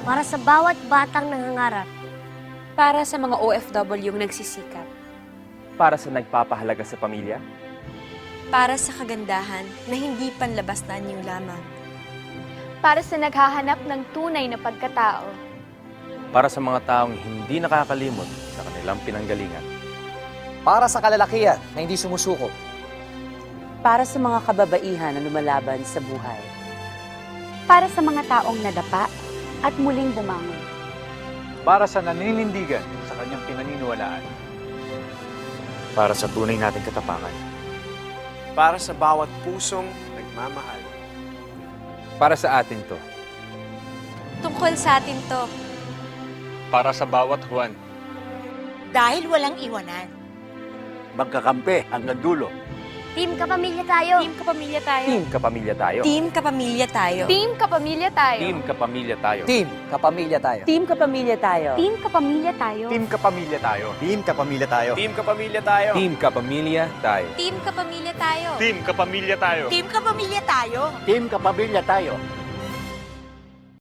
para sa bawat batang nangangarap. Para sa mga OFW-yung nagsisikap. Para sa nagpapahalaga sa pamilya. Para sa kagandahan na hindi panlabas na anyo lamang. Para sa naghahanap ng tunay na pagkatao. Para sa mga taong hindi nakakalimot sa kanilang pinanggalingan. Para sa kalalakihan na hindi sumusuko. Para sa mga kababaihan na lumalaban sa buhay. Para sa mga taong nadapa at muling bumangon. Para sa naninindigan sa kanyang pinaniniwalaan. Para sa tunay nating katapangan. Para sa bawat pusong nagmamahal. Para sa atin to. Tungkol sa atin to. Para sa bawat Juan. Dahil walang iwanan. Magkakampi hanggang dulo. Team Kapamilya tayo! Team Kapamilya tayo. Team Kapamilya tayo. Team Kapamilya tayo. Team Kapamilya tayo. Team Kapamilya tayo. Team Kapamilya tayo. Team Kapamilya tayo. Team Kapamilya tayo. Team Kapamilya tayo. Team Kapamilya tayo. Team Kapamilya tayo. Team Kapamilya tayo. Team Kapamilya tayo. Team Kapamilya tayo. Team Kapamilya tayo. Team Kapamilya tayo.